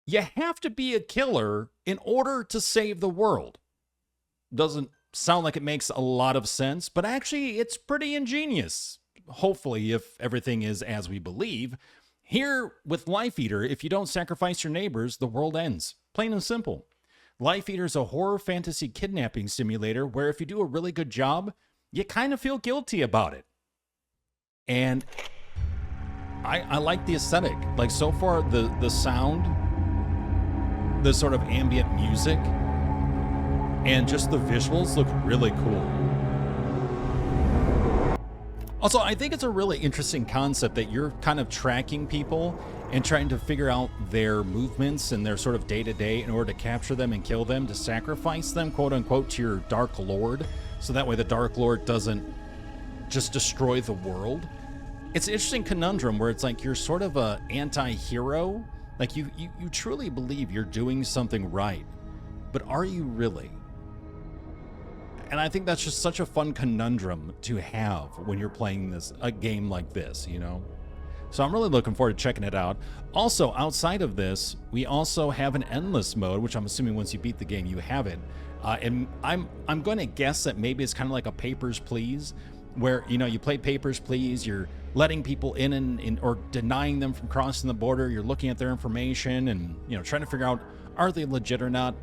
You have to be a killer in order to save the world. Doesn't sound like it makes a lot of sense, but actually it's pretty ingenious. Hopefully, if everything is as we believe. Here with Life Eater, if you don't sacrifice your neighbors, the world ends. Plain and simple. Life Eater is a horror fantasy kidnapping simulator where if you do a really good job, you kind of feel guilty about it. And I like the aesthetic. Like, so far, the sound, the sort of ambient music, and just the visuals look really cool. Also, I think it's a really interesting concept that you're kind of tracking people and trying to figure out their movements and their sort of day-to-day in order to capture them and kill them, to sacrifice them, quote-unquote, to your Dark Lord, so that way the Dark Lord doesn't just destroy the world. It's an interesting conundrum where it's like you're sort of a anti-hero. Like, you truly believe you're doing something right, but are you really? And I think that's just such a fun conundrum to have when you're playing a game like this, you know? So I'm really looking forward to checking it out. Also, outside of this, we also have an endless mode, which I'm assuming once you beat the game, you have it. And I'm going to guess that maybe it's kind of like a Papers, Please, where, you know, you play Papers, Please, you're letting people in or denying them from crossing the border, you're looking at their information and, you know, trying to figure out, are they legit or not?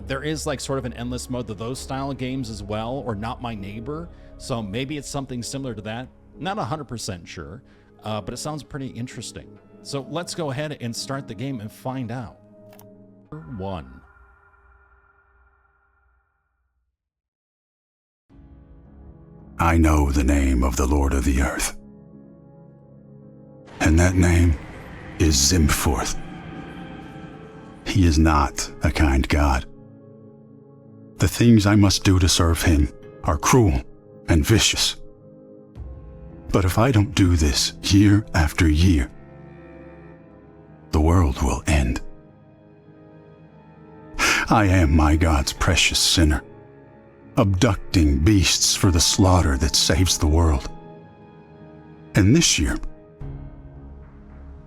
There is like sort of an endless mode to those style games as well, or Not My Neighbor. So maybe it's something similar to that. Not 100% sure, but it sounds pretty interesting. So let's go ahead and start the game and find out. 1. I know the name of the Lord of the Earth. And that name is Zimforth. He is not a kind God. The things I must do to serve him are cruel and vicious. But if I don't do this year after year, the world will end. I am my God's precious sinner, abducting beasts for the slaughter that saves the world. And this year,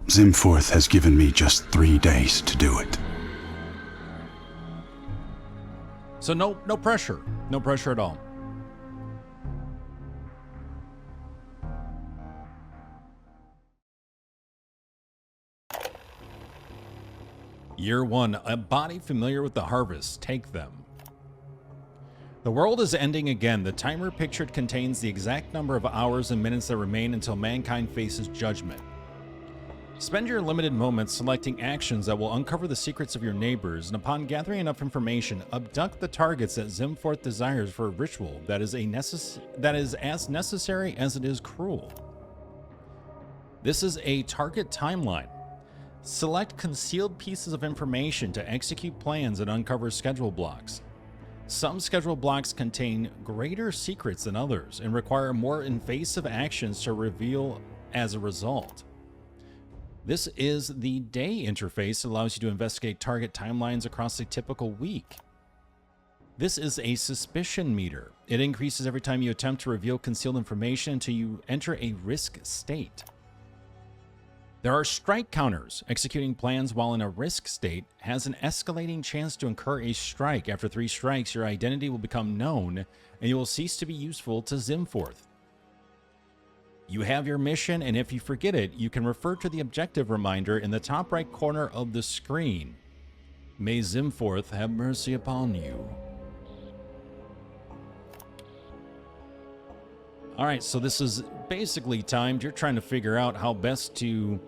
Zimforth has given me just 3 days to do it. So no pressure. No pressure at all. Year 1. A body familiar with the harvest. Take them. The world is ending again. The timer pictured contains the exact number of hours and minutes that remain until mankind faces judgment. Spend your limited moments selecting actions that will uncover the secrets of your neighbors, and upon gathering enough information, abduct the targets that Zimforth desires for a ritual that is as necessary as it is cruel. This is a target timeline. Select concealed pieces of information to execute plans and uncover schedule blocks. Some schedule blocks contain greater secrets than others and require more invasive actions to reveal as a result. This is the day interface that allows you to investigate target timelines across a typical week. This is a suspicion meter. It increases every time you attempt to reveal concealed information until you enter a risk state. There are strike counters. Executing plans while in a risk state has an escalating chance to incur a strike. After 3 strikes, your identity will become known and you will cease to be useful to Zimforth. You have your mission, and if you forget it, you can refer to the objective reminder in the top right corner of the screen. May Zimforth have mercy upon you. Alright, so this is basically timed. You're trying to figure out how best to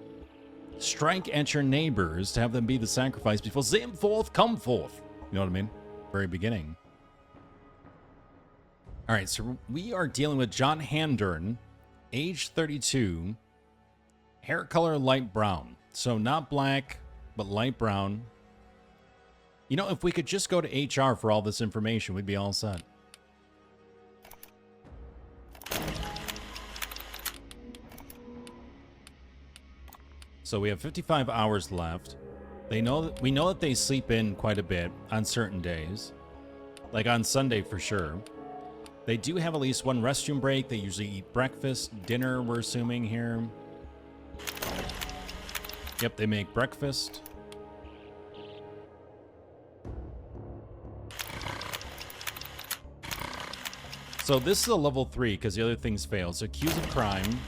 strike at your neighbors to have them be the sacrifice before Zimforth come forth. You know what I mean? Very beginning. Alright, so we are dealing with John Handern. Age 32, hair color light brown. So not black, but light brown. You know, if we could just go to HR for all this information, we'd be all set. So we have 55 hours left. We know that they sleep in quite a bit on certain days. Like on Sunday for sure. They do have at least 1 restroom break. They usually eat breakfast, dinner, we're assuming here. Yep, they make breakfast. So this is a level 3 because the other things failed. So accused of crime.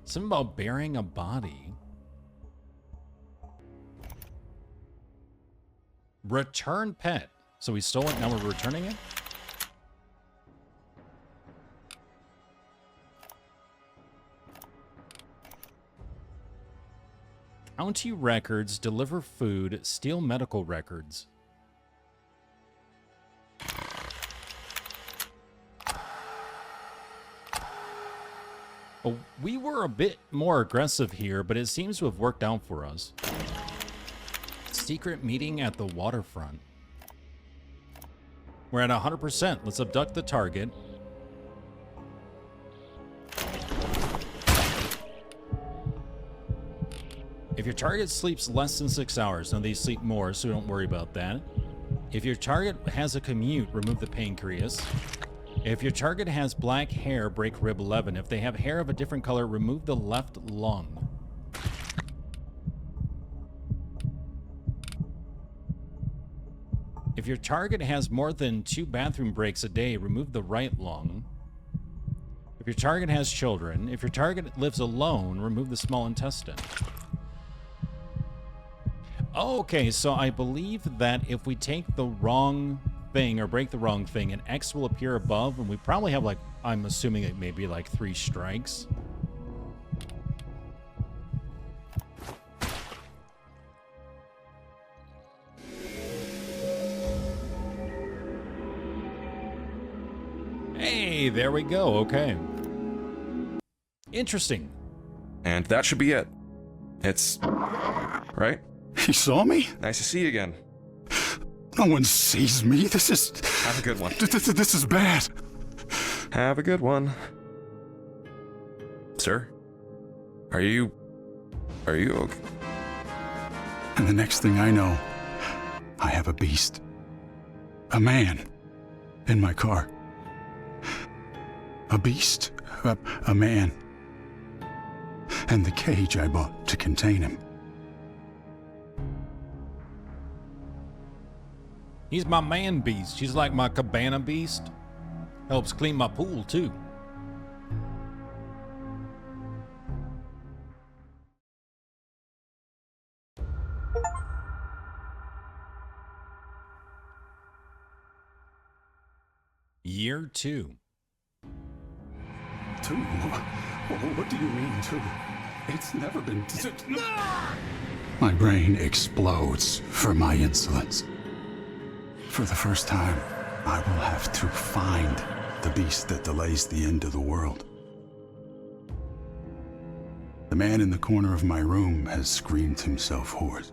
Something about burying a body. Return pet. So we stole it, now we're returning it? County records, deliver food, steal medical records. Well, we were a bit more aggressive here, but it seems to have worked out for us. Secret meeting at the waterfront. We're at 100%. Let's abduct the target. If your target sleeps less than 6 hours, now they sleep more, so don't worry about that. If your target has a commute, remove the pancreas. If your target has black hair, break rib 11. If they have hair of a different color, remove the left lung. If your target has more than 2 bathroom breaks a day, remove the right lung. If your target has children, if your target lives alone, remove the small intestine. Okay, so I believe that if we take the wrong thing or break the wrong thing, an X will appear above, and we probably have, like, I'm assuming it may be like 3 strikes. Hey, there we go. Okay. Interesting. And that should be it. It's... right? He saw me? Nice to see you again. No one sees me. This is... Have a good one. This is bad. Have a good one. Sir? Are you okay? And the next thing I know, I have a beast. A man. In my car. A beast. A man. And the cage I bought to contain him. He's my man beast. She's like my cabana beast. Helps clean my pool, too. Year 2. 2? What do you mean, 2? It's never been... My brain explodes for my insolence. For the first time, I will have to find the beast that delays the end of the world. The man in the corner of my room has screamed himself hoarse.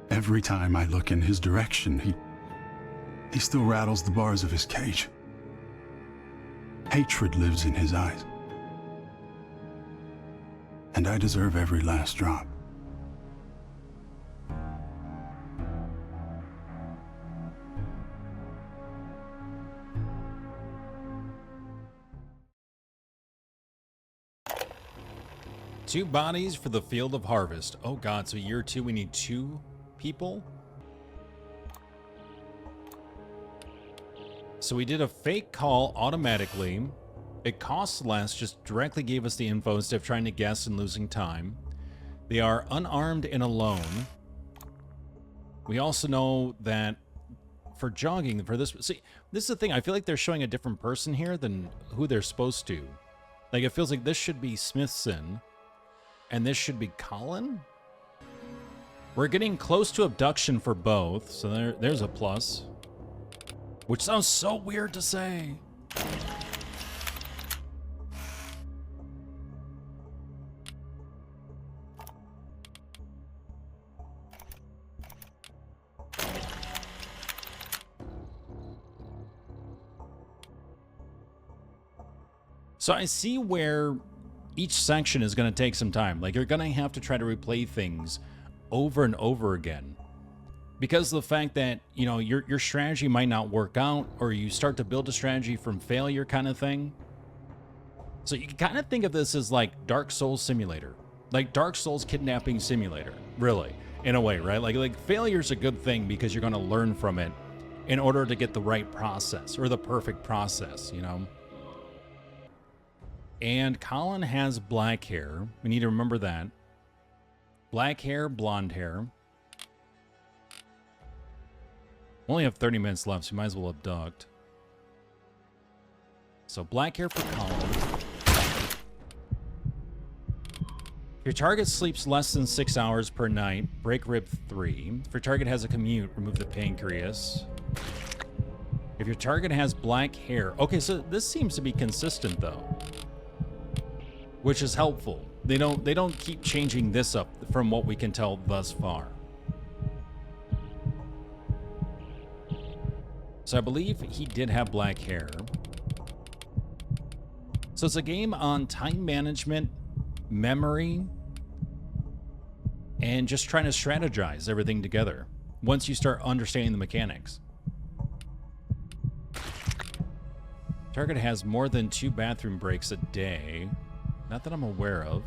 Every time I look in his direction, he still rattles the bars of his cage. Hatred lives in his eyes. And I deserve every last drop. Two bodies for the field of harvest. Oh god, so year 2 we need 2 people? So we did a fake call automatically. It costs less, just directly gave us the info instead of trying to guess and losing time. They are unarmed and alone. We also know that for jogging, for this... See, this is the thing. I feel like they're showing a different person here than who they're supposed to. Like, it feels like this should be Smithson. And this should be Colin? We're getting close to abduction for both, so there's a plus. Which sounds so weird to say. So I see where each section is going to take some time. Like, you're going to have to try to replay things over and over again. Because of the fact that, you know, your strategy might not work out, or you start to build a strategy from failure kind of thing. So you can kind of think of this as like Dark Souls Simulator. Like Dark Souls Kidnapping Simulator, really, in a way, right? Like failure's a good thing because you're going to learn from it in order to get the right process or the perfect process, you know? And Colin has black hair. We need to remember that. Black hair, blonde hair. We only have 30 minutes left, so we might as well abduct. So black hair for Colin. If your target sleeps less than 6 hours per night, break rib 3. If your target has a commute, remove the pancreas. If your target has black hair... Okay, so this seems to be consistent, though. Which is helpful. They don't keep changing this up from what we can tell thus far. So I believe he did have black hair. So it's a game on time management, memory, and just trying to strategize everything together once you start understanding the mechanics. Target has more than 2 bathroom breaks a day. Not that I'm aware of.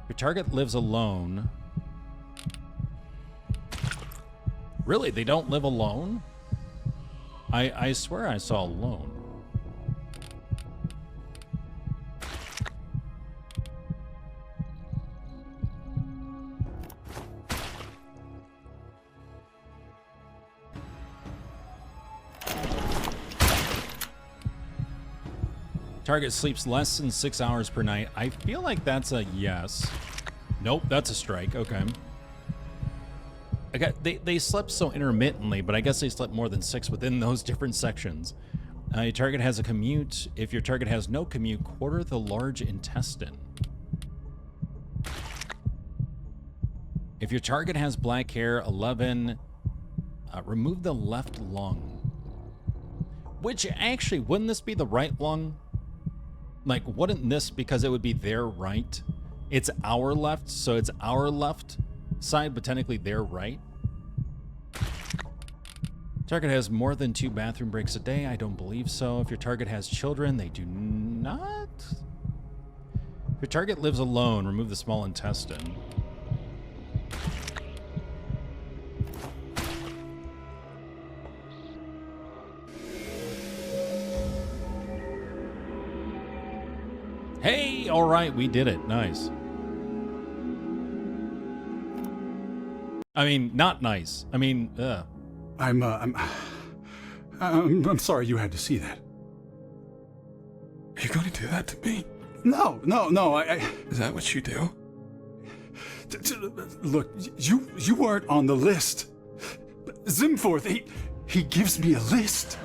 Your target lives alone. Really? They don't live alone? I swear I saw alone. Target sleeps less than 6 hours per night. I feel like that's a yes. Nope, that's a strike. Okay. They slept so intermittently, but I guess they slept more than 6 within those different sections. Your target has a commute. If your target has no commute, quarter the large intestine. If your target has black hair, 11, remove the left lung. Which actually, wouldn't this be the right lung? Like, wouldn't this, because it would be their right? It's our left, so it's our left side, but technically their right. Target has more than 2 bathroom breaks a day. I don't believe so. If your target has children, they do not. If your target lives alone, remove the small intestine. Hey, all right, we did it. Nice. I mean, not nice. I mean, I'm sorry you had to see that. Are you going to do that to me? No, Is that what you do? Look, you weren't on the list. Zimforth, he gives me a list.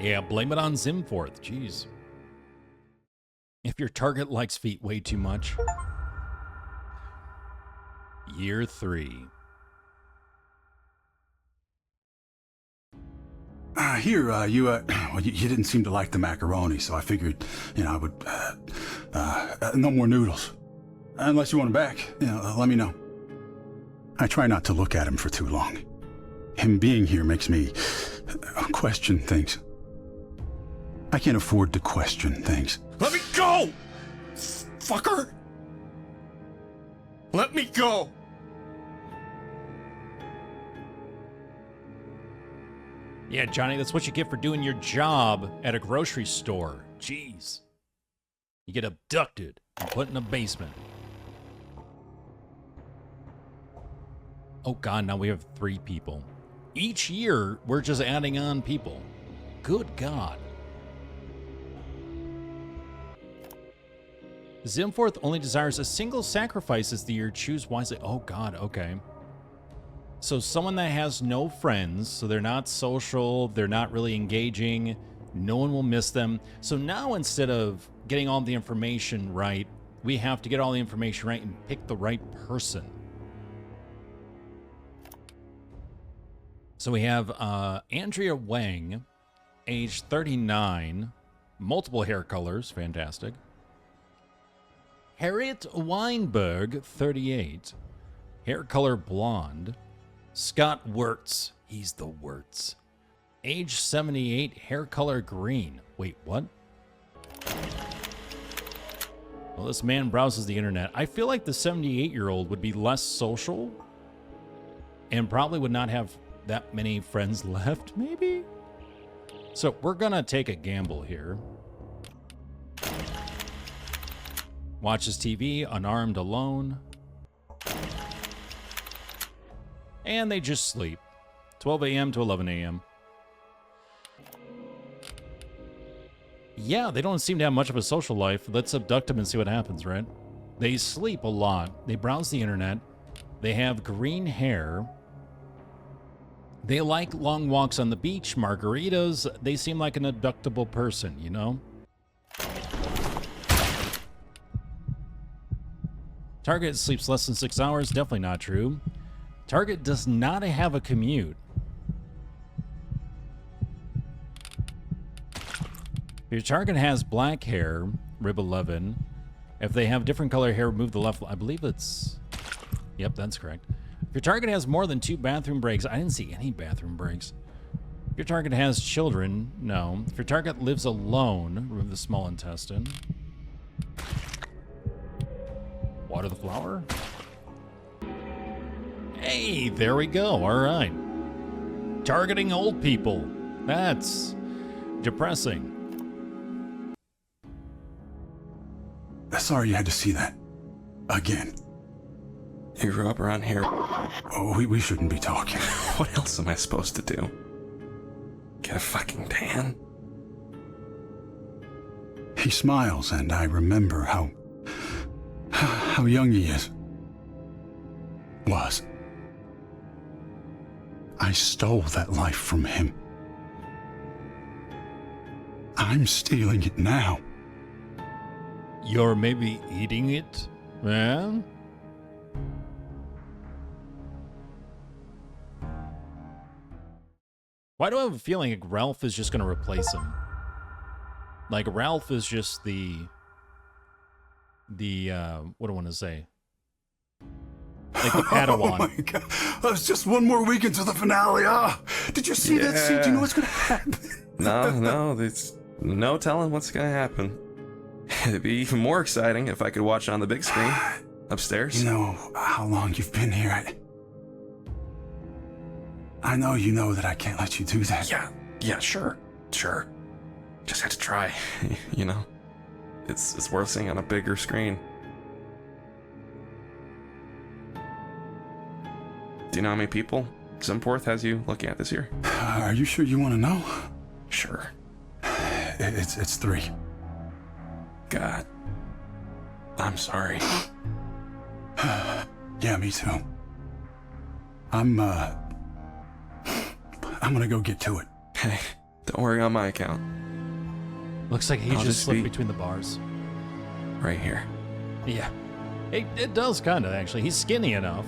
Yeah, blame it on Zimforth. Jeez. If your target likes feet way too much. Year 3. You didn't seem to like the macaroni, so I figured, I would, no more noodles. Unless you want them back, let me know. I try not to look at him for too long. Him being here makes me question things. I can't afford to question things. Let me go! Fucker! Let me go! Yeah, Johnny, that's what you get for doing your job at a grocery store. Jeez. You get abducted and put in a basement. Oh god, now we have 3 people. Each year, we're just adding on people. Good god. Zimforth only desires a single sacrifice as the year. Choose wisely. Oh god, okay. So someone that has no friends, so they're not social, they're not really engaging, no one will miss them. So now instead of getting all the information right, we have to get all the information right and pick the right person. So we have Andrea Wang, age 39, multiple hair colors, fantastic. Harriet Weinberg, 38, hair color blonde. Scott Wirtz, he's the Wirtz. Age 78, hair color green. Wait, what? Well, this man browses the internet. I feel like the 78-year-old would be less social and probably would not have that many friends left, maybe? So we're gonna take a gamble here. Watches TV, unarmed, alone. And they just sleep. 12 a.m. to 11 a.m. Yeah, they don't seem to have much of a social life. Let's abduct them and see what happens, right? They sleep a lot. They browse the internet. They have green hair. They like long walks on the beach, margaritas. They seem like an abductable person, you know? Target sleeps less than 6 hours. Definitely not true. Target does not have a commute. Your target has black hair, rib 11. If they have different color hair, move the left. I believe it's... Yep, that's correct. If your target has more than 2 bathroom breaks, I didn't see any bathroom breaks. If your target has children, no. If your target lives alone, remove the small intestine. Water the flower. Hey, there we go. All right. Targeting old people. That's depressing. Sorry you had to see that. Again. You grew up around here. Oh, we shouldn't be talking. What else am I supposed to do? Get a fucking tan? He smiles, and I remember how young he is. Was. I stole that life from him. I'm stealing it now. You're maybe eating it, man? Why do I have a feeling like Ralph is just going to replace him? Like, Ralph is just the what do I want to say? Like the Padawan. Oh my God. It's just one more week until the finale. Did you see that scene? Do you know what's going to happen? No, there's no telling what's going to happen. It'd be even more exciting if I could watch it on the big screen upstairs. You know how long you've been here. I know you know that I can't let you do that. Yeah, sure. Just had to try, you know? It's worth seeing on a bigger screen. Do you know how many people Zimporth has you looking at this year? Are you sure you want to know? Sure. It's 3. God. I'm sorry. Yeah, me too. I'm gonna go get to it. Hey, don't worry on my account. Looks like he just slipped between the bars. Right here. Yeah. It does kind of, actually. He's skinny enough.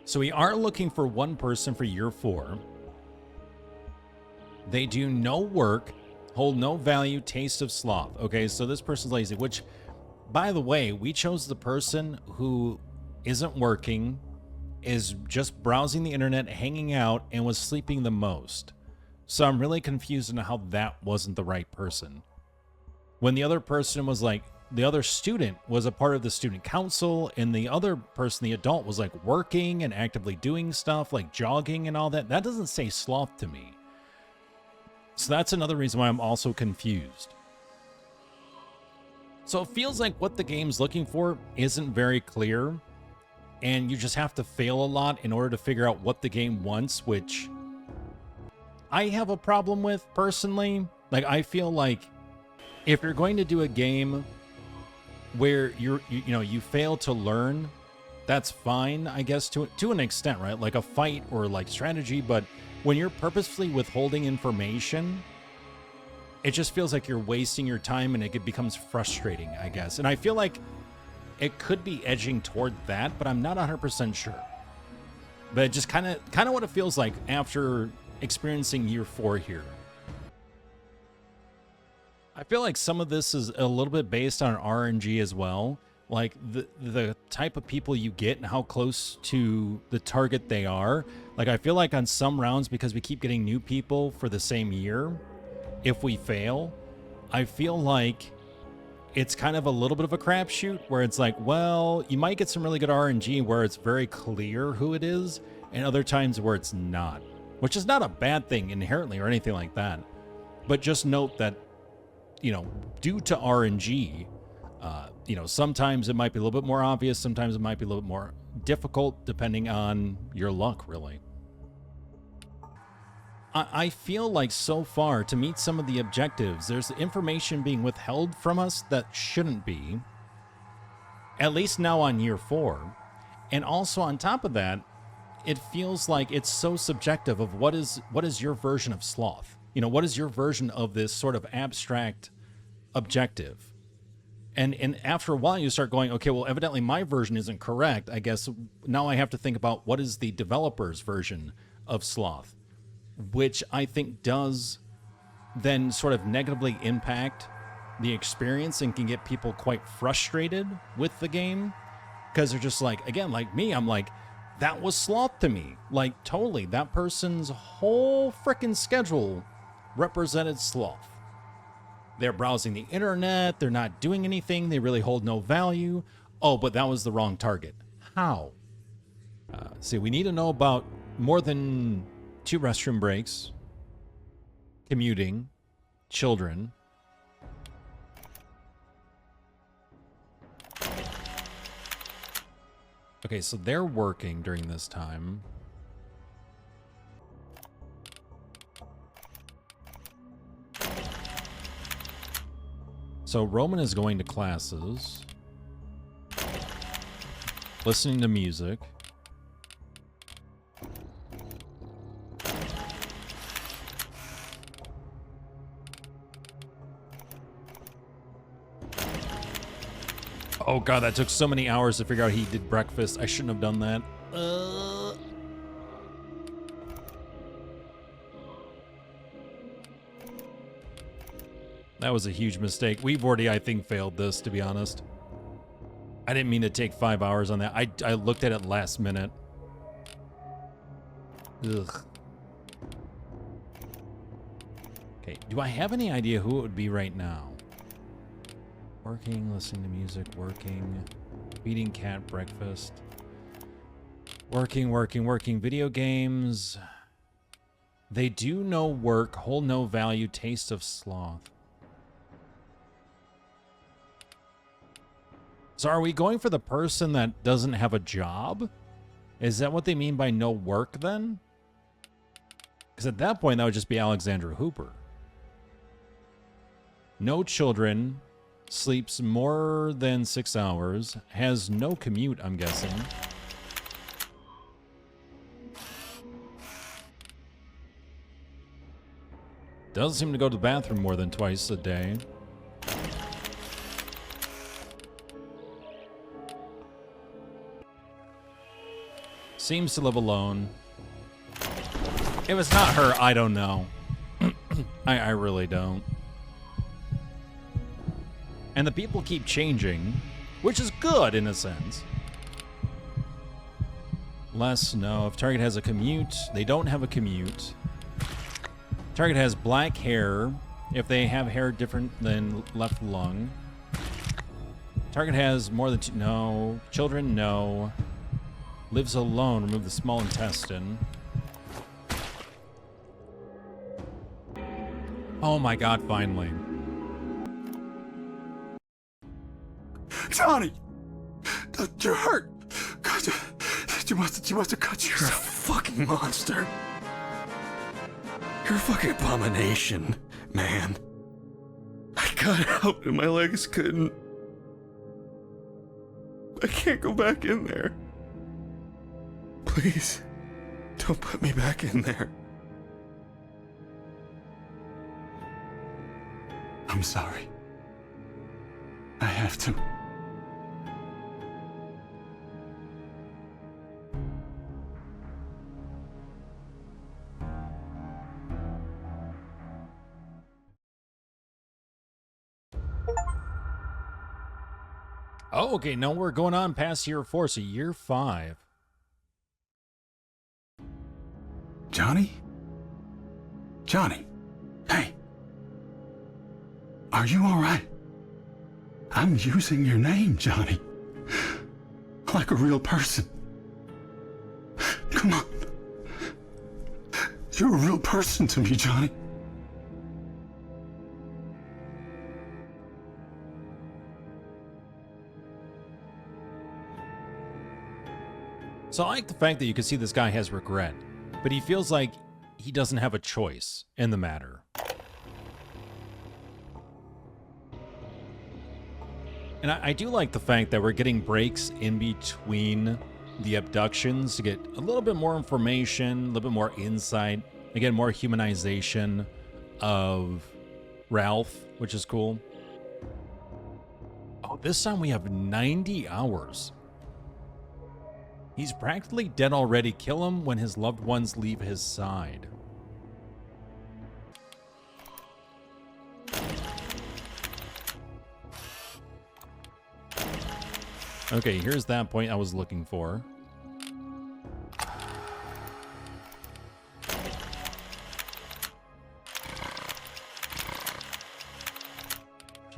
So we are looking for one person for year 4. They do no work, hold no value, taste of sloth. Okay, so this person's lazy, which, by the way, we chose the person who isn't working, is just browsing the internet, hanging out, and was sleeping the most. So I'm really confused on how that wasn't the right person. When the other person was like, the other student was a part of the student council, and the other person, the adult, was like working and actively doing stuff, like jogging and all that. That doesn't say sloth to me. So that's another reason why I'm also confused. So it feels like what the game's looking for isn't very clear, and you just have to fail a lot in order to figure out what the game wants, which I have a problem with personally. Like, I feel like if you're going to do a game where you fail to learn, that's fine, I guess, to an extent, right? Like a fight or like strategy, but when you're purposefully withholding information, it just feels like you're wasting your time, and it becomes frustrating, I guess. And I feel like it could be edging toward that, but I'm not 100% sure. But it just kind of what it feels like after experiencing year 4 here. I feel like some of this is a little bit based on RNG as well. Like the type of people you get and how close to the target they are. Like, I feel like on some rounds, because we keep getting new people for the same year, if we fail, I feel like it's kind of a little bit of a crapshoot where it's like, well, you might get some really good RNG where it's very clear who it is, and other times where it's not, which is not a bad thing inherently or anything like that. But just note that, you know, due to RNG, you know, sometimes it might be a little bit more obvious, sometimes it might be a little bit more difficult, depending on your luck, really. I feel like so far, to meet some of the objectives, there's information being withheld from us that shouldn't be, at least now on year 4. And also on top of that, it feels like it's so subjective of what is your version of sloth? You know, what is your version of this sort of abstract objective? And after a while, you start going, okay, well, evidently my version isn't correct. I guess now I have to think about what is the developer's version of sloth, which I think does then sort of negatively impact the experience and can get people quite frustrated with the game because they're just like, again, like me, I'm like, that was sloth to me. Like, totally, that person's whole freaking schedule represented sloth. They're browsing the internet, they're not doing anything, they really hold no value. Oh, but that was the wrong target. How? See, we need to know about more than 2 restroom breaks, commuting, children. Okay, so they're working during this time. So Roman is going to classes, listening to music. Oh god, that took so many hours to figure out he did breakfast. I shouldn't have done that. That was a huge mistake. We've already, I think, failed this, to be honest. I didn't mean to take 5 hours on that. I looked at it last minute. Ugh. Okay, do I have any idea who it would be right now? Working, listening to music, working, feeding cat breakfast. Working, working, working. Video games. They do no work, hold no value, taste of sloth. So are we going for the person that doesn't have a job? Is that what they mean by no work then? Because at that point, that would just be Alexandra Hooper. No children, sleeps more than 6 hours, has no commute, I'm guessing. Doesn't seem to go to the bathroom more than twice a day. Seems to live alone. If it's not her, I don't know. I really don't. And the people keep changing, which is good in a sense. Less, no. If target has a commute, they don't have a commute. Target has black hair. If they have hair different than left lung. Target has more than 2, no. Children, no. Lives alone, remove the small intestine. Oh my god, finally. Johnny! You're hurt! God, you must have cut You're a yourself. fucking monster. You're a fucking abomination, man. I got out and my legs couldn't. I can't go back in there. Please, don't put me back in there. I'm sorry. I have to. Oh, okay, now we're going on past year 4, so year 5. Johnny? Johnny, hey, Are you all right? I'm using your name, Johnny. Like a real person. Come on. You're a real person to me, Johnny. So I like the fact that you can see this guy has regret, but he feels like he doesn't have a choice in the matter. And I do like the fact that we're getting breaks in between the abductions to get a little bit more information, a little bit more insight, again, more humanization of Ralph, which is cool. Oh, this time we have 90 hours. He's practically dead already. Kill him when his loved ones leave his side. Okay, here's that point I was looking for.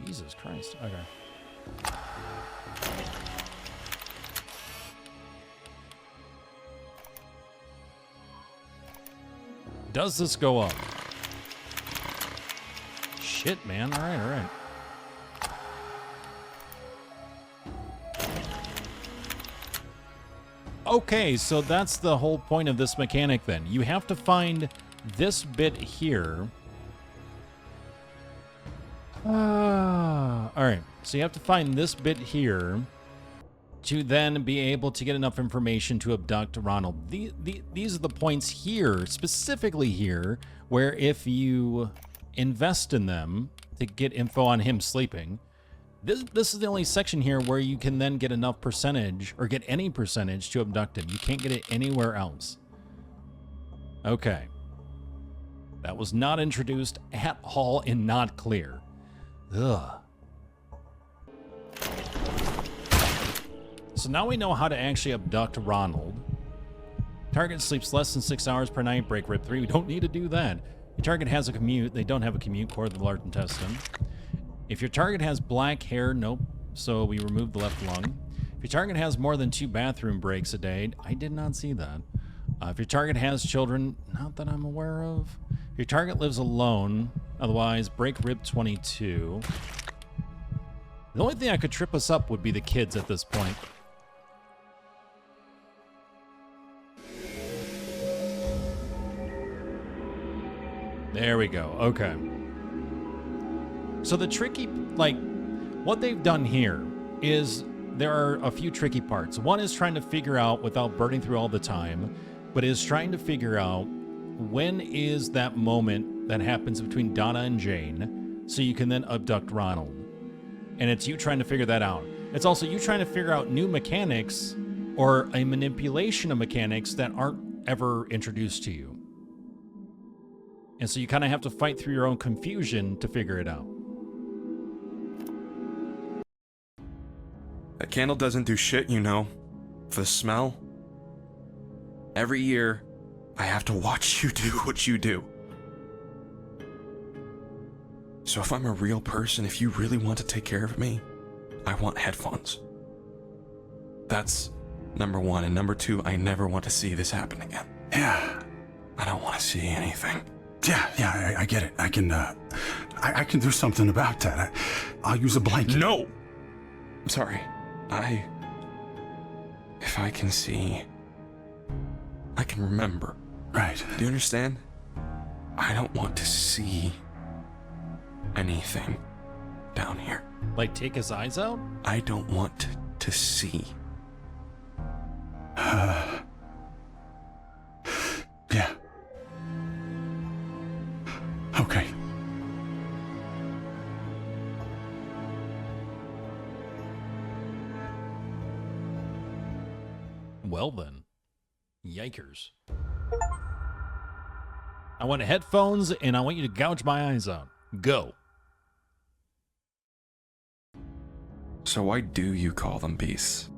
Jesus Christ. Okay. Does this go up? Shit, man. All right, all right. Okay, so that's the whole point of this mechanic then. You have to find this bit here. All right, so you have to find this bit here to then be able to get enough information to abduct Ronald. These are the points here, specifically here, where if you invest in them to get info on him sleeping, this is the only section here where you can then get enough percentage, or get any percentage to abduct him. You can't get it anywhere else. Okay. That was not introduced at all and not clear. Ugh. So now we know how to actually abduct Ronald. Target sleeps less than 6 hours per night, break rib 3. We don't need to do that. Your target has a commute. They don't have a commute, core of the large intestine. If your target has black hair, nope. So we remove the left lung. If your target has more than 2 bathroom breaks a day, I did not see that. If your target has children, not that I'm aware of. If your target lives alone, otherwise, break rib 22. The only thing I could trip us up would be the kids at this point. There we go. Okay. So the tricky, like, what they've done here is there are a few tricky parts. One is trying to figure out, without burning through all the time, but is trying to figure out when is that moment that happens between Donna and Jane so you can then abduct Ronald. And it's you trying to figure that out. It's also you trying to figure out new mechanics or a manipulation of mechanics that aren't ever introduced to you. And so you kind of have to fight through your own confusion to figure it out. That candle doesn't do shit, you know. For the smell. Every year, I have to watch you do what you do. So if I'm a real person, if you really want to take care of me, I want headphones. That's number 1. And number 2, I never want to see this happen again. Yeah. I don't want to see anything. Yeah, I get it. I can do something about that. I'll use a blanket. No! I'm sorry. If I can see, I can remember. Right. Do you understand? I don't want to see anything down here. Like take his eyes out? I don't want to see. Yeah. Okay. Well then. Yikers. I want headphones and I want you to gouge my eyes out. Go. So why do you call them beasts?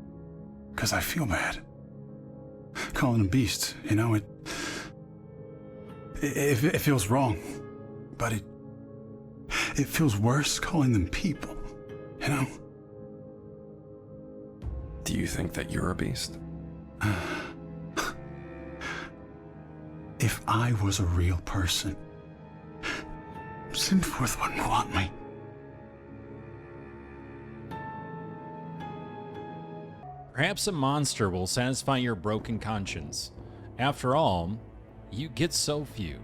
Because I feel bad. Calling them beasts, you know, it feels wrong. But It feels worse calling them people, you know? Do you think that you're a beast? If I was a real person, Zimforth wouldn't want me. Perhaps a monster will satisfy your broken conscience. After all, you get so few.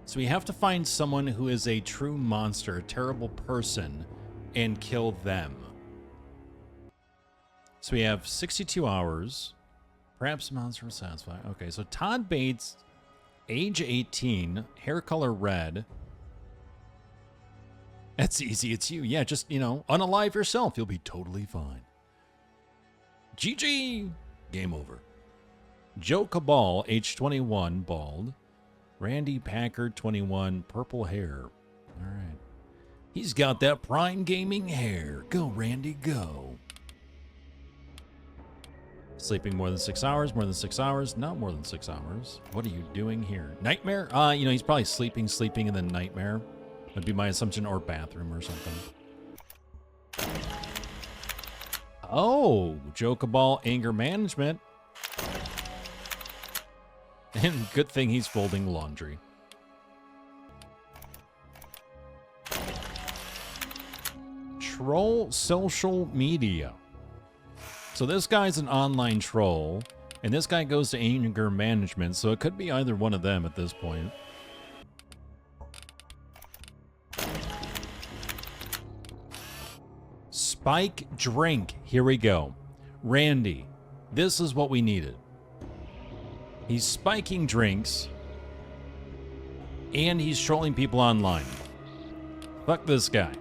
So we have to find someone who is a true monster, a terrible person, and kill them. So we have 62 hours. Perhaps a monster will satisfy. Okay, so Todd Bates, age 18, hair color red. That's easy, it's you. Yeah, just, unalive yourself. You'll be totally fine. GG! Game over. Joe Cabal, age 21, bald. Randy Packard, 21, purple hair. All right. He's got that prime gaming hair. Go, Randy, go. Sleeping more than 6 hours, more than 6 hours, not more than 6 hours. What are you doing here? Nightmare? He's probably sleeping, and then nightmare. Would be my assumption, or bathroom or something. Oh, Joe Cabal, anger management. And good thing he's folding laundry. Troll social media. So this guy's an online troll, and this guy goes to anger management, so it could be either one of them at this point. Spike drink. Here we go. Randy, this is what we needed. He's spiking drinks, and he's trolling people online. Fuck this guy.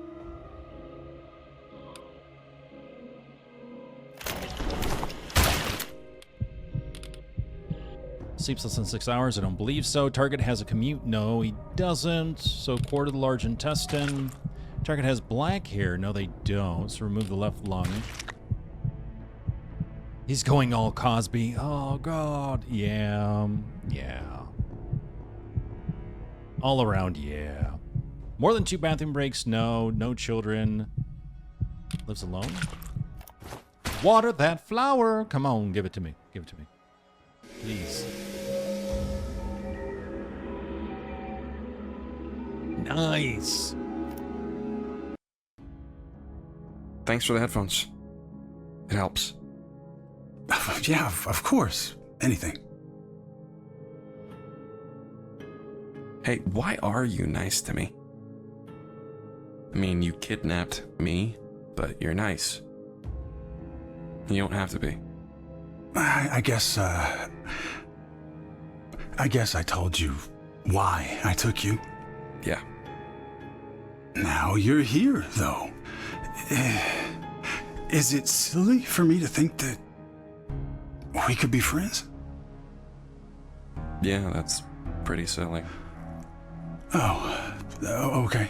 Sleeps less than 6 hours? I don't believe so. Target has a commute? No, he doesn't. So core to the large intestine. Target has black hair? No, they don't. So remove the left lung. He's going all Cosby. Oh, God. Yeah. All around, yeah. More than 2 bathroom breaks? No. No children. Lives alone? Water that flower. Come on, give it to me. Give it to me. Please. Nice. Thanks for the headphones. It helps. Yeah, of course. Anything. Hey, why are you nice to me? I mean, you kidnapped me, but you're nice. You don't have to be. I guess I told you why I took you. Yeah. Now you're here, though. Is it silly for me to think that we could be friends? Yeah, that's pretty silly. Oh, okay.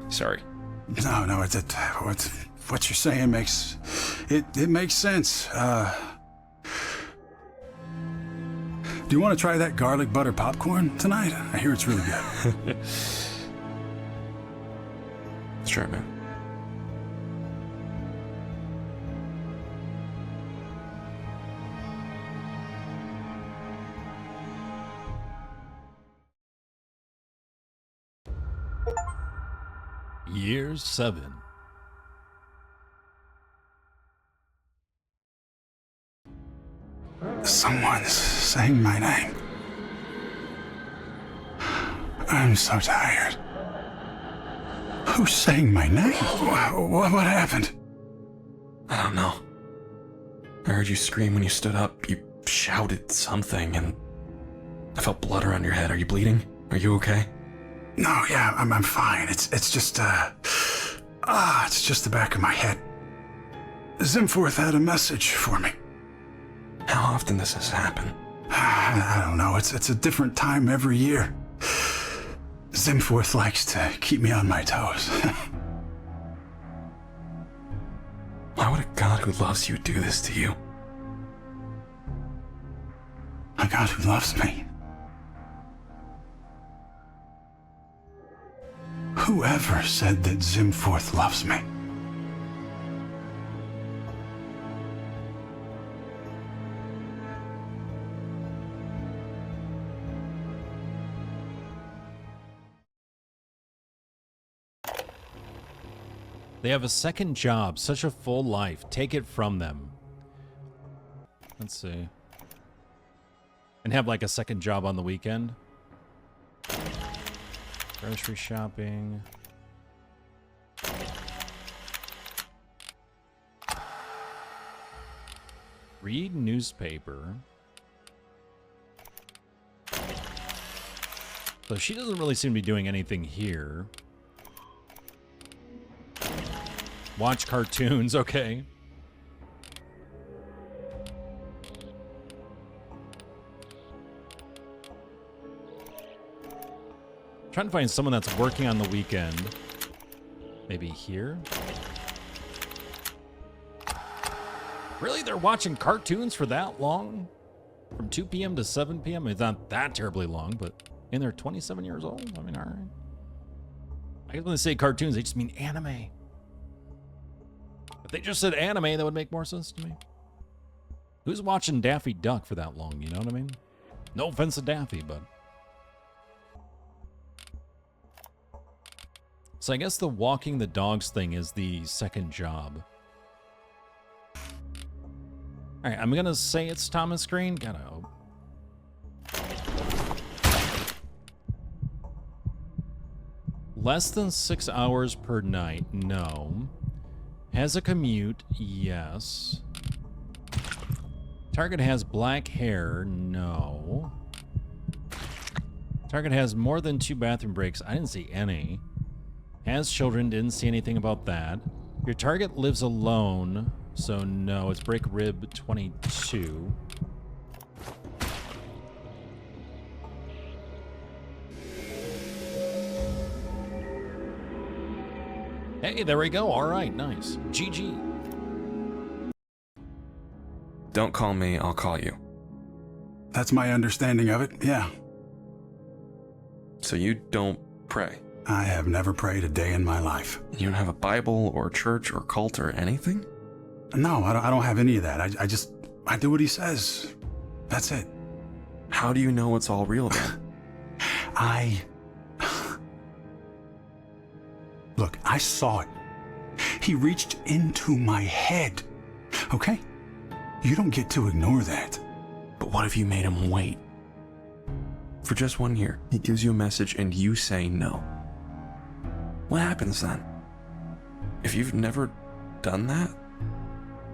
Sorry. No, what you're saying makes it makes sense. Do you want to try that garlic butter popcorn tonight? I hear it's really good. Sure, man. Year 7. Someone's saying my name. I'm so tired. Who's saying my name? What happened? I don't know. I heard you scream when you stood up. You shouted something, and I felt blood around your head. Are you bleeding? Are you okay? No, yeah, I'm fine. It's just it's just the back of my head. Zimforth had a message for me. How often does this happen? I don't know. It's a different time every year. Zimforth likes to keep me on my toes. Why would a god who loves you do this to you? A god who loves me. Whoever said that Zimforth loves me? They have a second job, such a full life. Take it from them. Let's see. And have like a second job on the weekend. Grocery shopping. Read newspaper. So she doesn't really seem to be doing anything here. Watch cartoons, okay. Trying to find someone that's working on the weekend. Maybe here? Really? They're watching cartoons for that long? From 2 p.m. to 7 p.m.? It's not that terribly long, but... And they're 27 years old? I mean, alright. I guess when they say cartoons, they just mean anime. If they just said anime, that would make more sense to me. Who's watching Daffy Duck for that long, you know what I mean? No offense to Daffy, but... So I guess the walking the dogs thing is the second job. Alright, I'm gonna say it's Thomas Green. Gotta hope. Less than 6 hours per night, no. Has a commute, yes. Target has black hair, no. Target has more than 2 bathroom breaks, I didn't see any. Has children, didn't see anything about that. Your target lives alone, so no, it's break rib 22. Hey, there we go. All right, nice. GG. Don't call me, I'll call you. That's my understanding of it, yeah. So you don't pray? I have never prayed a day in my life. You don't have a Bible or church or cult or anything? No, I don't have any of that. I do what he says. That's it. How do you know it's all real then? Look, I saw it. He reached into my head. Okay? You don't get to ignore that. But what if you made him wait? For just 1 year, he gives you a message and you say no. What happens then? If you've never done that,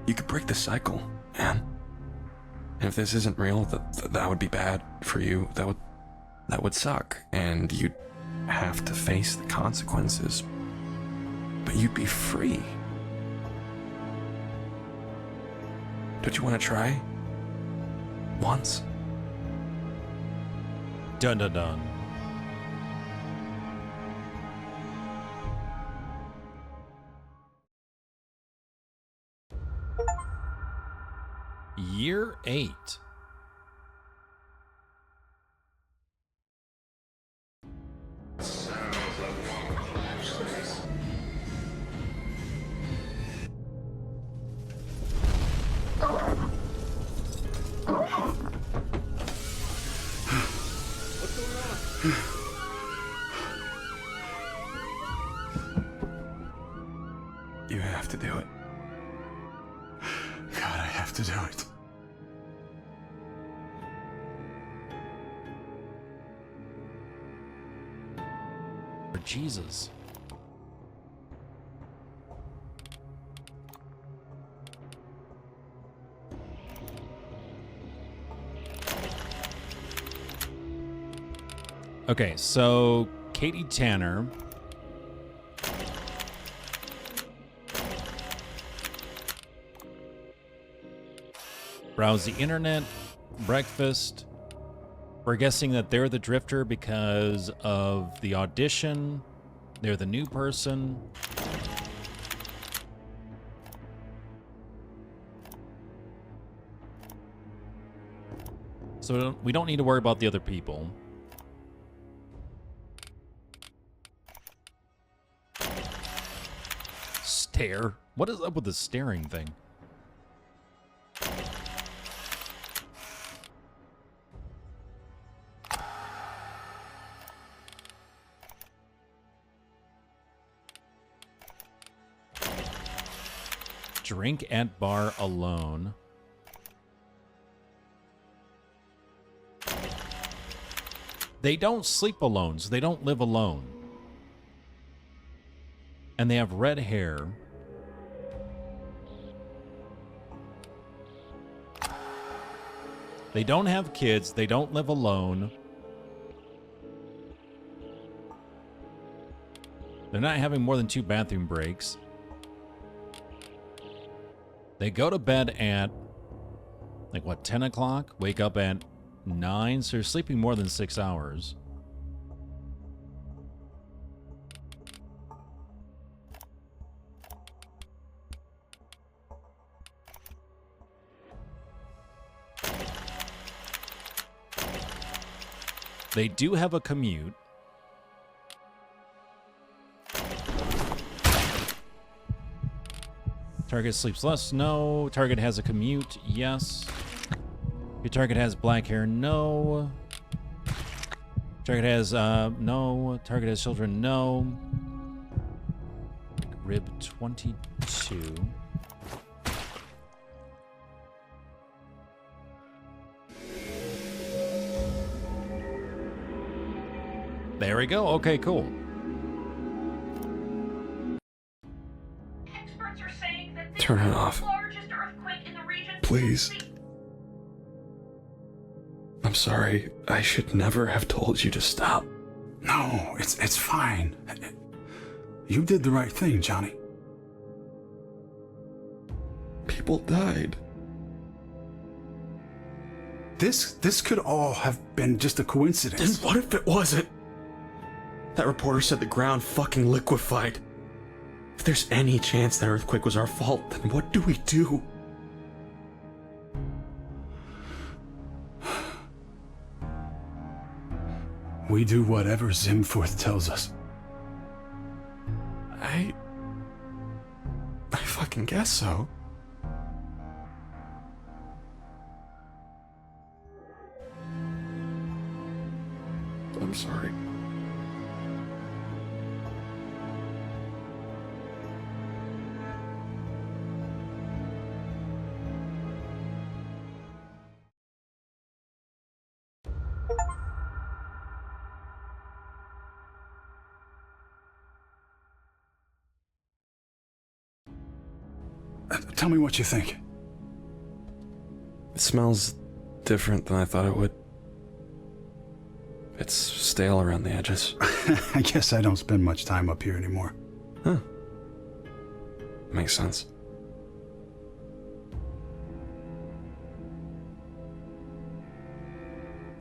you could break the cycle, man. And if this isn't real, that would be bad for you. That would suck, and you'd have to face the consequences. But you'd be free. Don't you want to try? Once? Dun dun dun. Year 8. You have to do it. God, I have to do it. For Jesus. Okay, so Katie Tanner. Browse the internet, breakfast. We're guessing that they're the drifter because of the audition. They're the new person. So we don't need to worry about the other people. Stare. What is up with the staring thing? Drink at bar alone. They don't sleep alone, so they don't live alone. And they have red hair. They don't have kids. They don't live alone. They're not having more than 2 bathroom breaks. They go to bed at, like, what, 10 o'clock? Wake up at 9, so they're sleeping more than 6 hours. They do have a commute. Target sleeps less? No. Target has a commute? Yes. Your target has black hair? No. Target has, no. Target has children? No. Rib 22. There we go. Okay, cool. Experts are saying that this Turn it is off. the largest earthquake in the region. Please. I'm sorry. I should never have told you to stop. No, it's fine. You did the right thing, Johnny. People died. This could all have been just a Then coincidence. what if it wasn't? That reporter said the ground fucking liquefied. If there's any chance that earthquake was our fault, then what do we do? We do whatever Zimforth tells us. I fucking guess so. I'm sorry. Tell me what you think. It smells different than I thought it would. It's stale around the edges. I guess I don't spend much time up here anymore. Huh. Makes sense.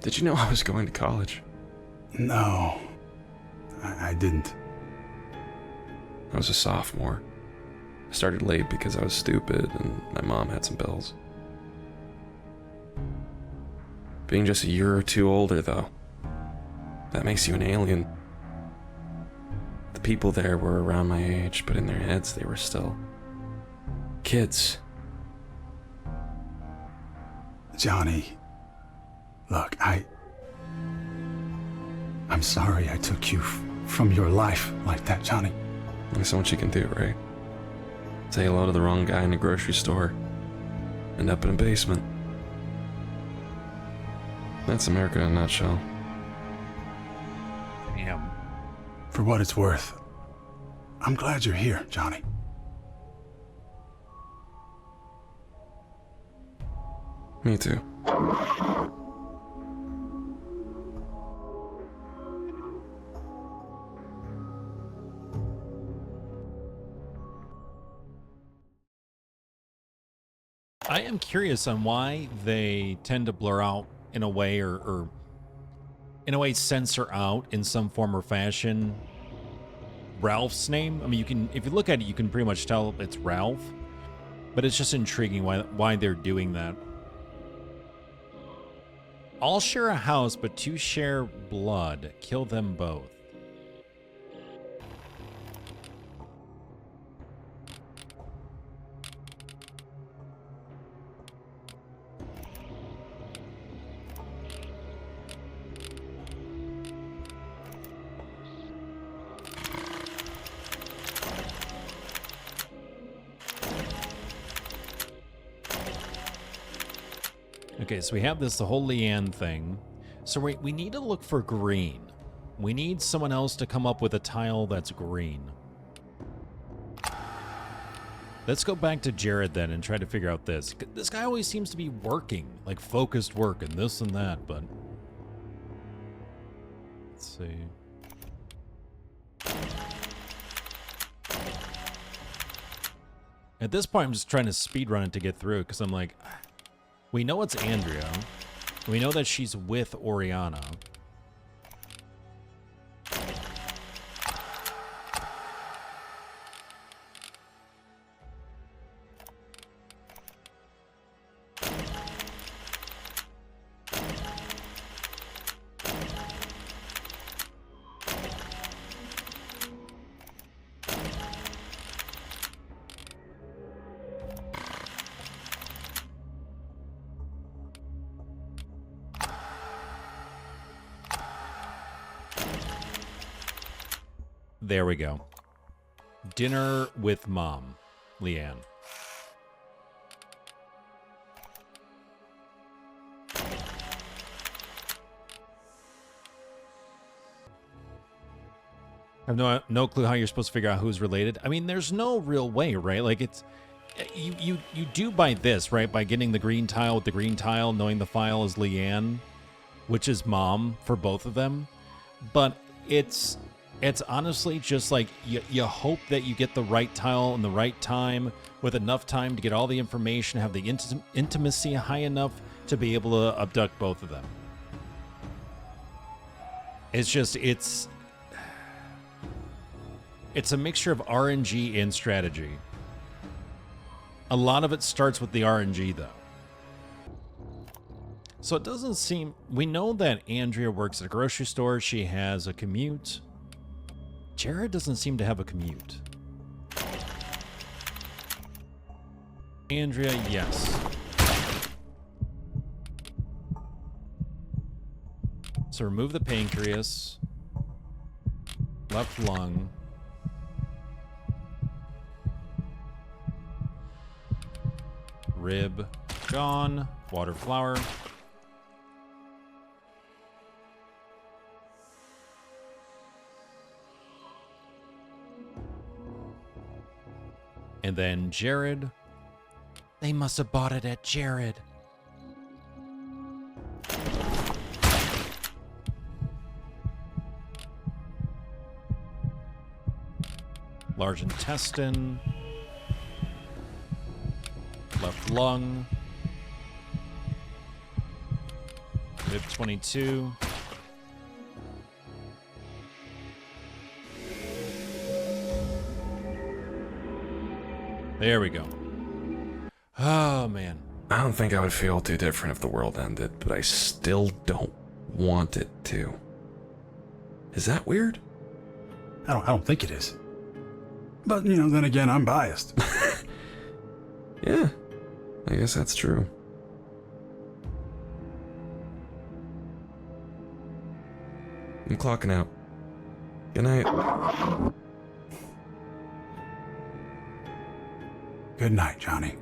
Did you know I was going to college? No, I didn't. I was a sophomore. I started late because I was stupid and my mom had some bills. Being just a year or two older, though, that makes you an alien. The people there were around my age, but in their heads they were still kids. Johnny, look, I'm sorry I took you from your life like that, Johnny. There's so much you can do, right? Say hello to the wrong guy in a grocery store. End up in a basement. That's America in a nutshell. Damn. For what it's worth, I'm glad you're here, Johnny. Me too. I am curious on why they tend to blur out in a way or in a way censor out in some form or fashion Ralph's name. I mean, you can, if you look at it, you can pretty much tell it's Ralph, but it's just intriguing why they're doing that. All share a house, but 2 share blood. Kill them both. Okay, so we have this, the whole Leanne thing. So we need to look for green. We need someone else to come up with a tile that's green. Let's go back to Jared then and try to figure out this. This guy always seems to be working, like focused work and this and that, but... Let's see. At this point, I'm just trying to speedrun it to get through, because I'm like... We know it's Andrea. We know that she's with Oriana. There we go. Dinner with Mom, Leanne. I have no clue how you're supposed to figure out who's related. I mean, there's no real way, right? Like, it's... You do by this, right? By getting the green tile with the green tile, knowing the file is Leanne, which is Mom for both of them. But it's honestly just like you hope that you get the right tile in the right time with enough time to get all the information, have the intimacy high enough to be able to abduct both of them. It's just, it's a mixture of RNG and strategy. A lot of it starts with the RNG though. So it doesn't seem, we know that Andrea works at a grocery store. She has a commute. Jared doesn't seem to have a commute. Andrea, yes. So remove the pancreas. Left lung. Rib, gone. Water flower. And then Jared. They must have bought it at Jared. Large intestine. Left lung. Rib 22. There we go. Oh, man. I don't think I would feel too different if the world ended, but I still don't want it to. Is that weird? I don't think it is. But, you know, then again, I'm biased. Yeah, I guess that's true. I'm clocking out. Good night. Good night, Johnny.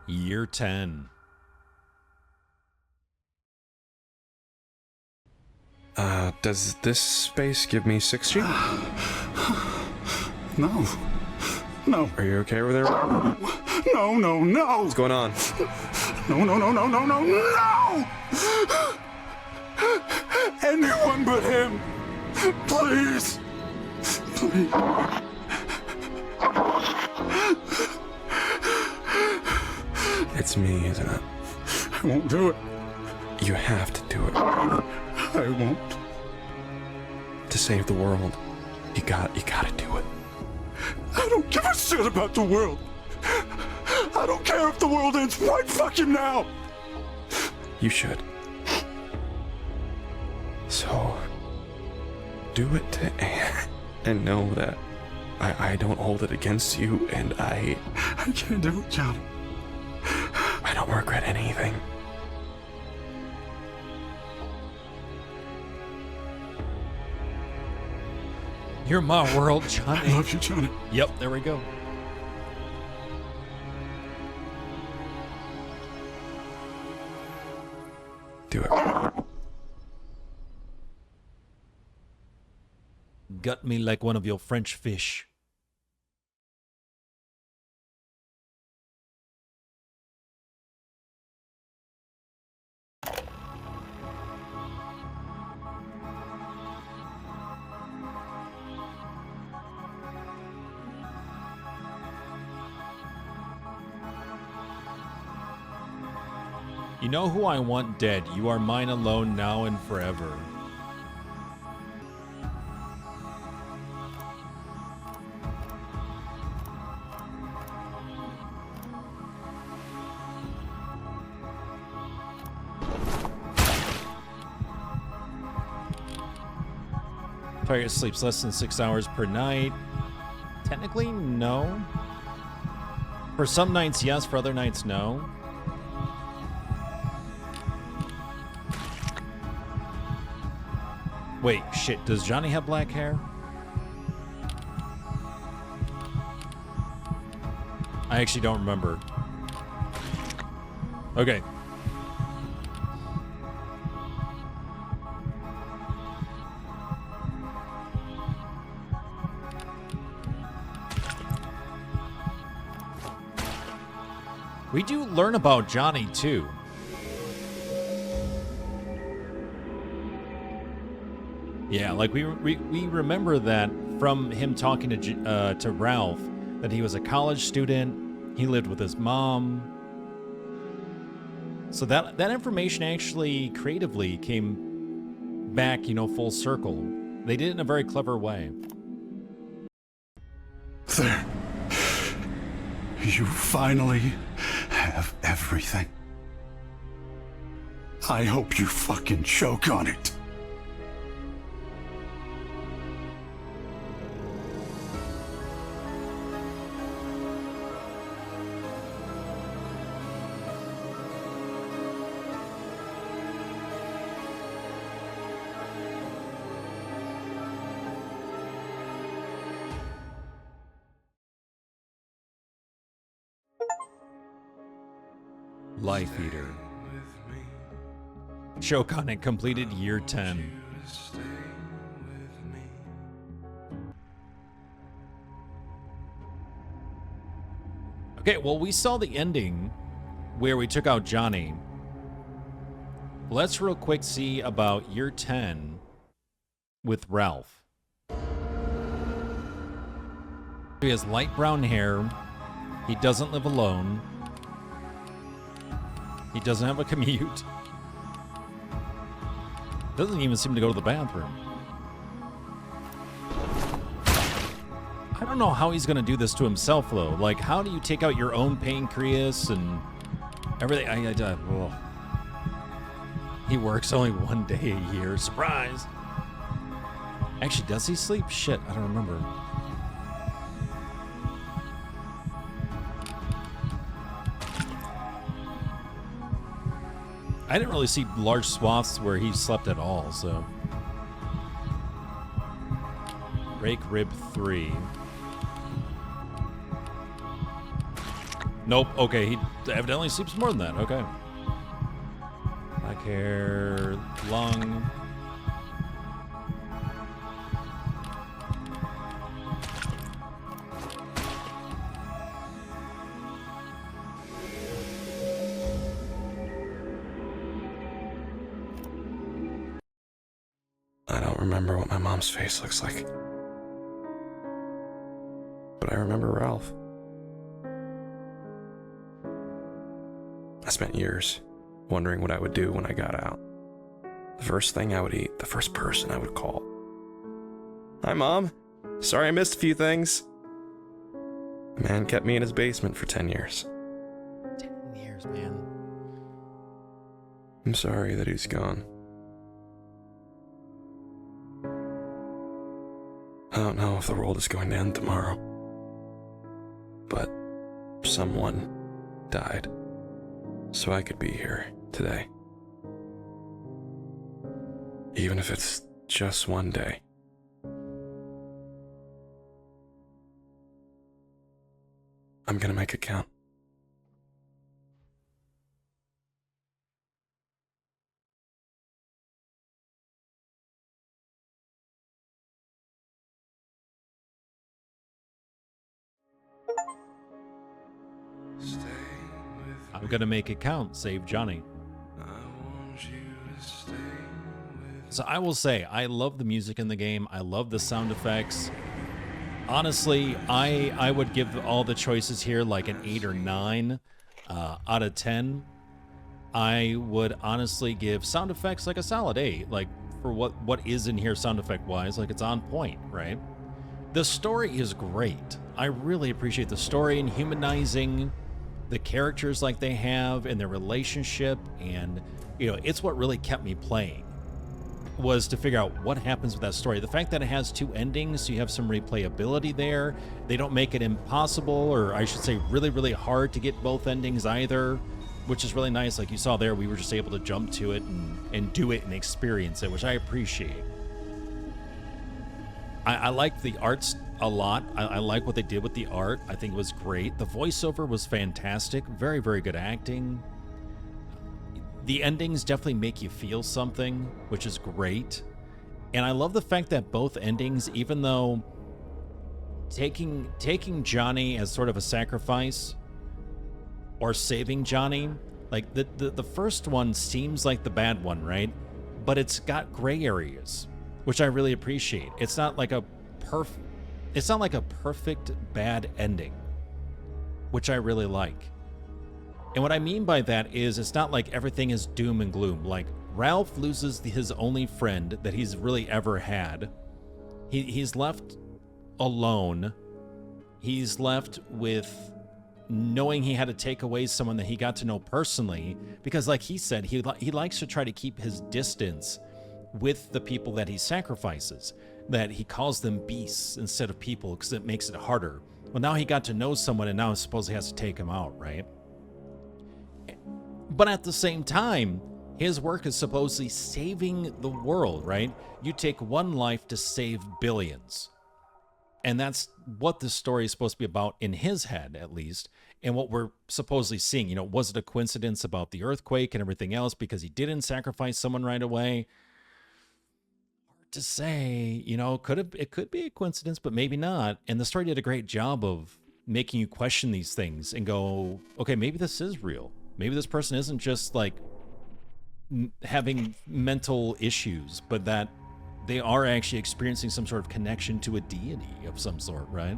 Year 10. Does this space give me 6G? No. No. Are you okay over there? No, no, no! What's going on? No, no, no, no, no, no, no! Anyone but him! Please! Please. It's me, isn't it? I won't do it. You have to do it. I won't. To save the world. You gotta do it. I don't give a shit about the world. I don't care if the world ends right fucking now. You should. So, do it to Anne and know that I don't hold it against you, and I can't do it, Johnny. don't regret anything. You're my world, Johnny. I love you, Johnny. Yep, there we go. Do it. Gut me like one of your French fish. You know who I want dead. You are mine alone now and forever. Player sleeps less than 6 hours per night. Technically, no. For some nights, yes. For other nights, no. Wait, shit. Does Johnny have black hair? I actually don't remember. Okay. We do learn about Johnny, too. Yeah, like we remember that from him talking to Ralph, that he was a college student, he lived with his mom. So that information actually creatively came back, you know, full circle. They did it in a very clever way. There. You finally have everything. I hope you fucking choke on it. Life Eater. Choke on it completed year 10. Okay, well, we saw the ending where we took out Johnny. Let's real quick see about year 10 with Ralph. He has light brown hair. He doesn't live alone. He doesn't have a commute. Doesn't even seem to go to the bathroom. I don't know how he's going to do this to himself, though. Like, how do you take out your own pancreas and everything? Well, he works only one day a year. Surprise. Actually, does he sleep? Shit, I don't remember. I didn't really see large swaths where he slept at all, so. Rake rib 3. Nope, okay, he evidently sleeps more than that, okay. Black hair, lung. I don't remember what my mom's face looks like. But I remember Ralph. I spent years wondering what I would do when I got out. The first thing I would eat, the first person I would call. Hi, Mom. Sorry I missed a few things. The man kept me in his basement for 10 years. 10 years, man. I'm sorry that he's gone. I don't know if the world is going to end tomorrow, but someone died. so I could be here today. Even if it's just one day. I'm gonna make it count. I'm gonna make it count. Save Johnny. So I will say, I love the music in the game. I love the sound effects. Honestly, I would give all the choices here like an 8 or 9 out of 10. I would honestly give sound effects like a solid 8. Like, for what is in here sound effect wise, like it's on point, right? The story is great. I really appreciate the story and humanizing the characters like they have and their relationship, and it's what really kept me playing, was to figure out what happens with that story. The fact that it has 2 endings, so you have some replayability there. They don't make it impossible, or I should say really, really hard to get both endings either, which is really nice. Like you saw there, we were just able to jump to it and do it and experience it, which I appreciate. I like the arts a lot. I like what they did with the art. I think it was great. The voiceover was fantastic. Very, very good acting. The endings definitely make you feel something, which is great. And I love the fact that both endings, even though taking Johnny as sort of a sacrifice or saving Johnny, like the first one seems like the bad one, right? But it's got gray areas, which I really appreciate. It's not like a perfect bad ending, which I really like. And what I mean by that is it's not like everything is doom and gloom. Like Ralph loses his only friend that he's really ever had. He's left alone. He's left with knowing he had to take away someone that he got to know personally, because like he said, he likes to try to keep his distance with the people that he sacrifices, that he calls them beasts instead of people because it makes it harder. Well, now he got to know someone and now I suppose he has to take him out, right? But at the same time, his work is supposedly saving the world, right? You take one life to save billions. And that's what this story is supposed to be about in his head, at least. And what we're supposedly seeing, was it a coincidence about the earthquake and everything else because he didn't sacrifice someone right away? Hard to say, it could be a coincidence, but maybe not. And the story did a great job of making you question these things and go, okay, maybe this is real. Maybe this person isn't just like having mental issues, but that they are actually experiencing some sort of connection to a deity of some sort, right?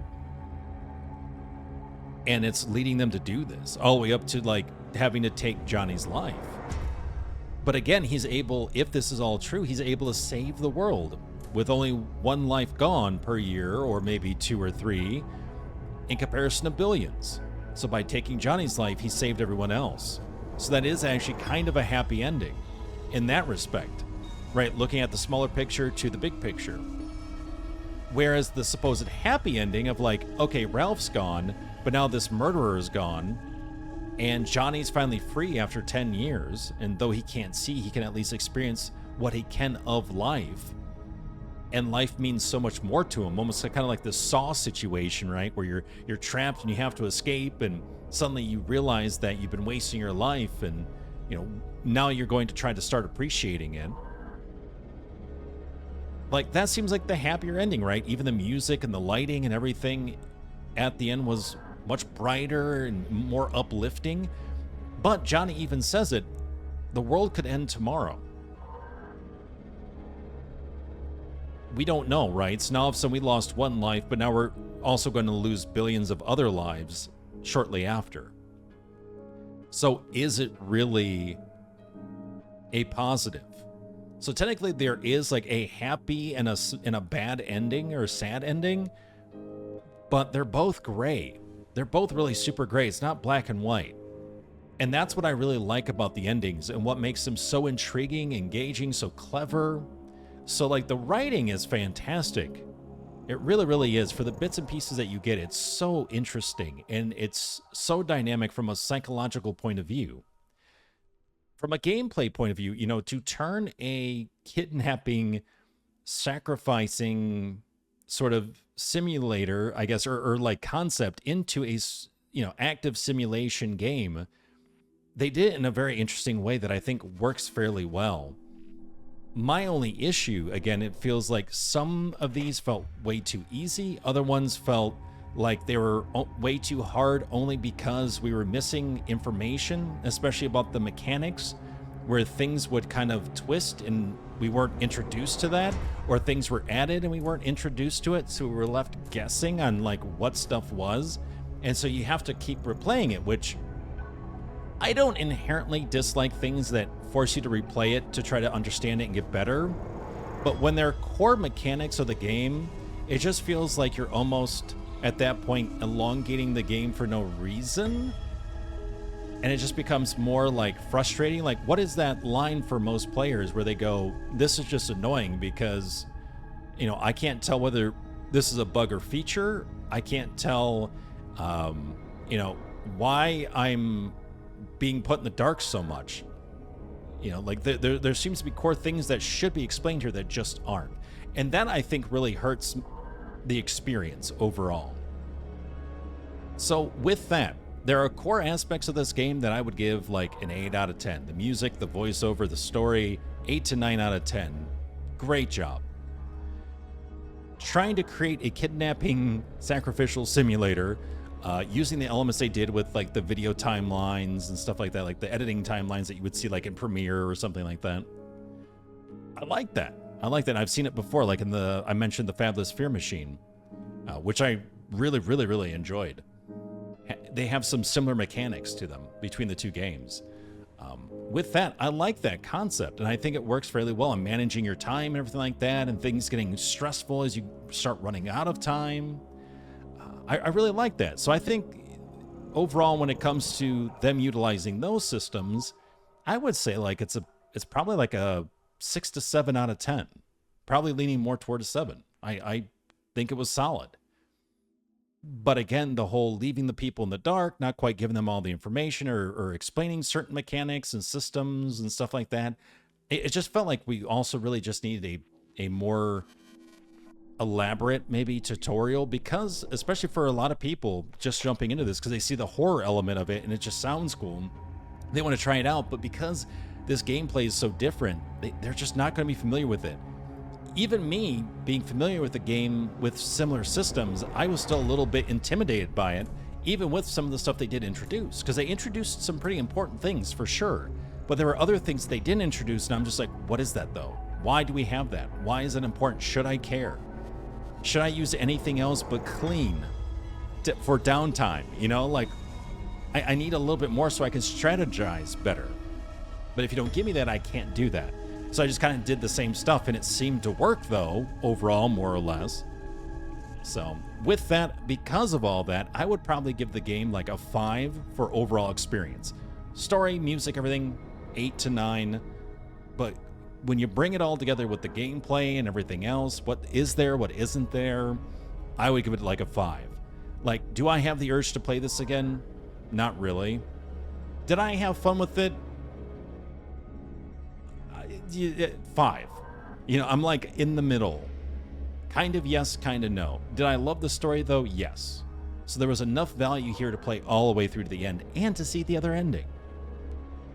And it's leading them to do this all the way up to like having to take Johnny's life. But again, he's able, if this is all true, he's able to save the world with only one life gone per year, or maybe 2 or 3, in comparison to billions. So by taking Johnny's life, he saved everyone else. So that is actually kind of a happy ending in that respect, right? Looking at the smaller picture to the big picture. Whereas the supposed happy ending of like, okay, Ralph's gone, but now this murderer is gone, and Johnny's finally free after 10 years, and though he can't see, he can at least experience what he can of life. And life means so much more to him, almost kind of like the Saw situation, right? Where you're trapped and you have to escape, and suddenly you realize that you've been wasting your life, and now you're going to try to start appreciating it. Like, that seems like the happier ending, right? Even the music and the lighting and everything at the end was much brighter and more uplifting. But Johnny even says it, the world could end tomorrow. We don't know, right? So now all of a sudden we lost one life, but now we're also going to lose billions of other lives shortly after. So is it really a positive? So technically there is like a happy and a bad ending or a sad ending, but they're both gray. They're both really super gray. It's not black and white. And that's what I really like about the endings and what makes them so intriguing, engaging, so clever. So like the writing is fantastic. It really, really is. For the bits and pieces that you get, it's so interesting and it's so dynamic from a psychological point of view. from a gameplay point of view, you know, to turn a kidnapping, sacrificing sort of simulator, I guess, or like concept into a, you know, active simulation game, they did it in a very interesting way that I think works fairly well. My only issue, again, it feels like some of these felt way too easy. Other ones felt like they were way too hard only because we were missing information, especially about the mechanics, where things would kind of twist and we weren't introduced to that, or things were added and we weren't introduced to it, so we were left guessing on like what stuff was. And so you have to keep replaying it, which I don't inherently dislike things that force you to replay it to try to understand it and get better. But when they're core mechanics of the game, it just feels like you're almost at that point elongating the game for no reason. And it just becomes more like frustrating. Like, what is that line for most players where they go, this is just annoying because, you know, I can't tell whether this is a bug or feature. I can't tell, you know, why I'm being put in the dark so much. You know, like there seems to be core things that should be explained here that just aren't. And that, I think, really hurts the experience overall. So with that, there are core aspects of this game that I would give like an 8 out of 10. The music, the voiceover, the story, 8 to 9 out of 10. Great job. Trying to create a kidnapping sacrificial simulator using the elements they did with like the video timelines and stuff like that, like the editing timelines that you would see like in Premiere or something like that. I like that. I like that. I've seen it before, like in I mentioned the Fabulous Fear Machine, which I really enjoyed. They have some similar mechanics to them between the two games. With that, I like that concept, and I think it works fairly well in managing your time and everything like that, and things getting stressful as you start running out of time. I really like that. So I think overall, when it comes to them utilizing those systems, I would say like it's probably like a 6 to 7 out of 10, probably leaning more toward a 7. I think it was solid. But again, the whole leaving the people in the dark, not quite giving them all the information or explaining certain mechanics and systems and stuff like that, it just felt like we also really just needed a more elaborate maybe tutorial, because especially for a lot of people just jumping into this because they see the horror element of it and it just sounds cool, they want to try it out, but because this gameplay is so different, they're just not going to be familiar with it. Even me being familiar with the game with similar systems, I was still a little bit intimidated by it, even with some of the stuff they did introduce, because they introduced some pretty important things for sure, but there were other things they didn't introduce, and I'm just like, what is that though? Why do we have that? Why is it important? Should I care? Should I use anything else but clean for downtime? You know, like I need a little bit more so I can strategize better. But if you don't give me that, I can't do that. So I just kind of did the same stuff, and it seemed to work though, overall, more or less. So with that, because of all that, I would probably give the game like a 5 for overall experience. Story, music, everything, 8 to 9. But when you bring it all together with the gameplay and everything else, what is there, what isn't there, I would give it like a 5. Like, do I have the urge to play this again? Not really. Did I have fun with it? 5. You know, I'm like in the middle. Kind of yes, kind of no. Did I love the story though? Yes. So there was enough value here to play all the way through to the end and to see the other ending.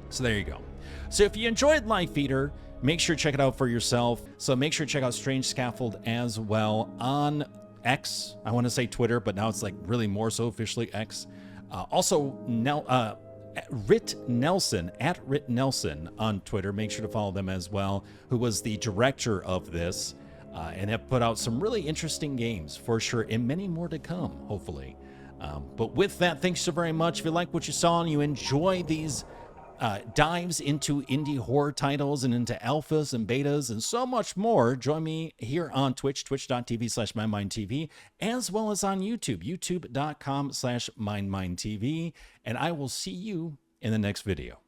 So there you go. So if you enjoyed Life Eater, make sure to check it out for yourself. So make sure to check out Strange Scaffold as well on X. I want to say Twitter, but now it's like really more so officially X. Also, Rit Nelson, at Rit Nelson on Twitter. Make sure to follow them as well, who was the director of this and have put out some really interesting games for sure, and many more to come, hopefully. But with that, thanks so very much. If you like what you saw and you enjoy these dives into indie horror titles and into alphas and betas and so much more, join me here on Twitch, twitch.tv/MindMineTV, as well as on YouTube, youtube.com/MindMineTV, and I will see you in the next video.